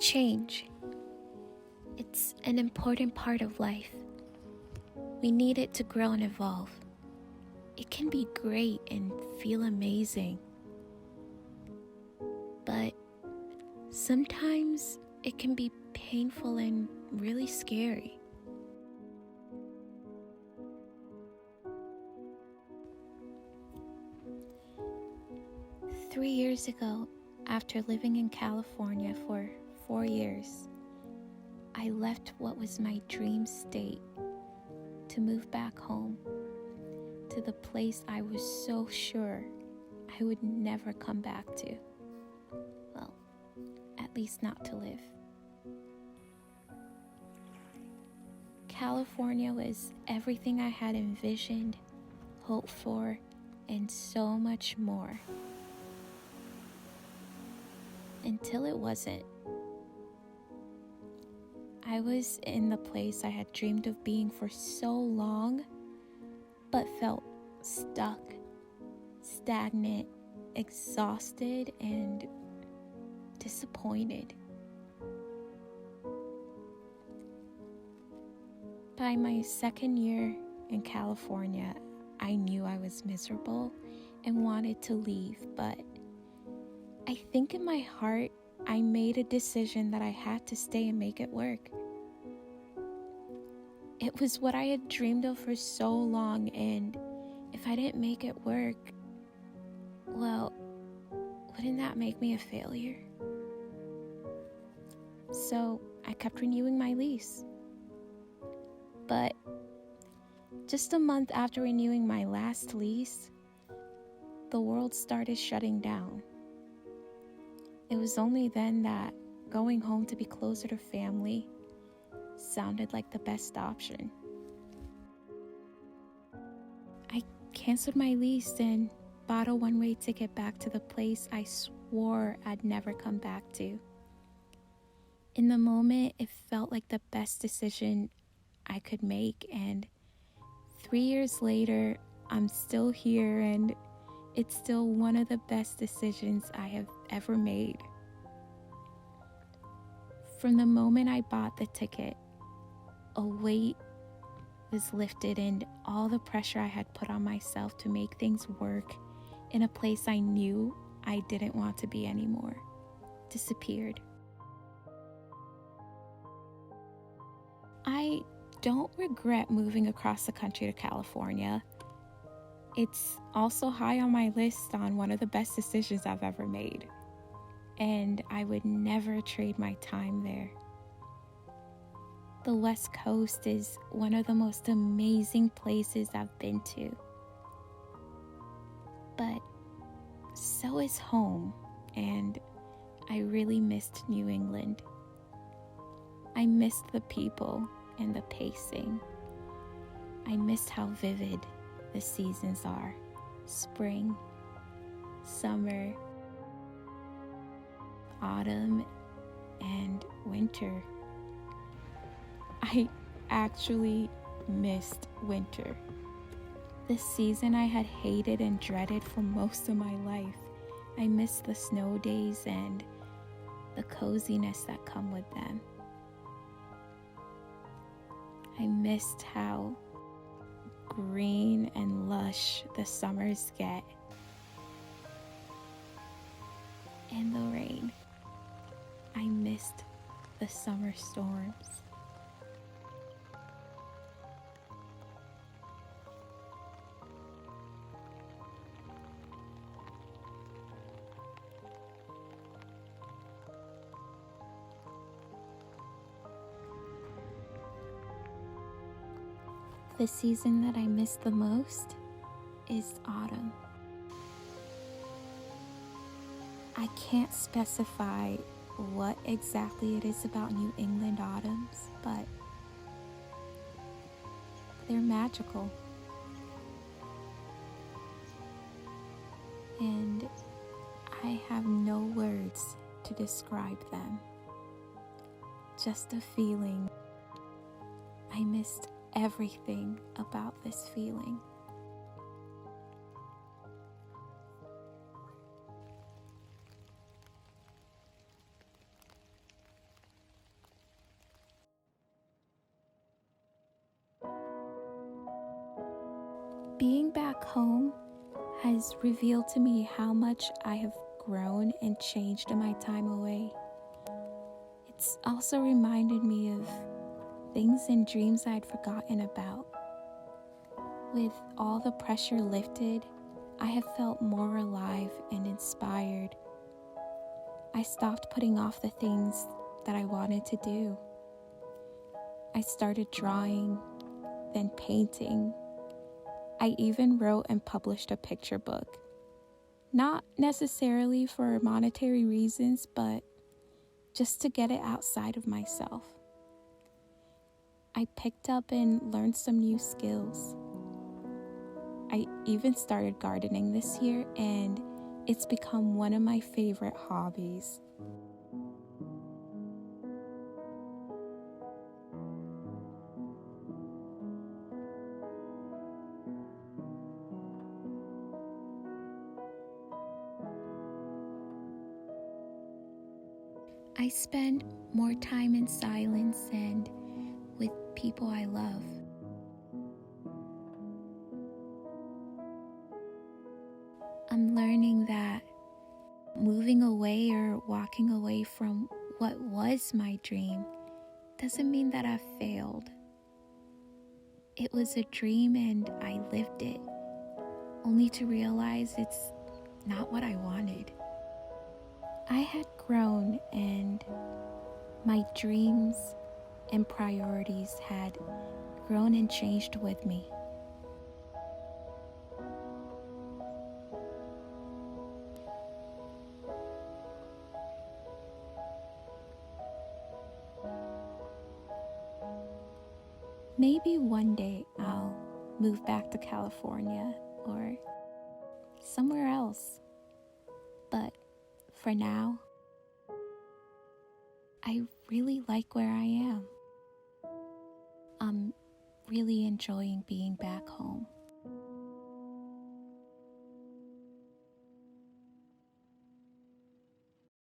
Change. It's an important part of life. We need it to grow and evolve. It can be great and feel amazing. But sometimes it can be painful and really scary. Three years ago, after living in California for 4 years, I left what was my dream state to move back home to the place I was so sure I would never come back to. Well, at least not to live. California was everything I had envisioned, hoped for, and so much more. Until it wasn't. I was in the place I had dreamed of being for so long, but felt stuck, stagnant, exhausted, and disappointed. By my second year in California, I knew I was miserable and wanted to leave, but I think in my heart, I made a decision that I had to stay and make it work. It was what I had dreamed of for so long, and if I didn't make it work, well, wouldn't that make me a failure? So I kept renewing my lease. But just a month after renewing my last lease, the world started shutting down. It was only then that going home to be closer to family sounded like the best option. I canceled my lease and bought a one-way ticket back to the place I swore I'd never come back to. In the moment, it felt like the best decision I could make, and 3 years later, I'm still here, and it's still one of the best decisions I have ever made. From the moment I bought the ticket, a weight was lifted, and all the pressure I had put on myself to make things work in a place I knew I didn't want to be anymore disappeared. I don't regret moving across the country to California. It's also high on my list on one of the best decisions I've ever made, and I would never trade my time there. The West Coast is one of the most amazing places I've been to. But so is home, and I really missed New England. I missed the people and the pacing. I missed how vivid the seasons are: spring, summer, autumn, and winter. I actually missed winter, the season I had hated and dreaded for most of my life. I missed the snow days and the coziness that come with them. I missed how green and lush the summers get. And the rain. I missed the summer storms. The season that I miss the most is autumn. I can't specify what exactly it is about New England autumns, but they're magical. And I have no words to describe them. Just a feeling. I missed everything about this feeling. Being back home has revealed to me how much I have grown and changed in my time away. It's also reminded me of things and dreams I'd forgotten about. With all the pressure lifted, I have felt more alive and inspired. I stopped putting off the things that I wanted to do. I started drawing, then painting. I even wrote and published a picture book. Not necessarily for monetary reasons, but just to get it outside of myself. I picked up and learned some new skills. I even started gardening this year, and it's become one of my favorite hobbies. I spend more time in silence and with people I love. I'm learning that moving away or walking away from what was my dream doesn't mean that I've failed. It was a dream and I lived it, only to realize it's not what I wanted. I had grown and my dreams and priorities had grown and changed with me. Maybe one day I'll move back to California or somewhere else. But for now, I really like where I am. I'm really enjoying being back home.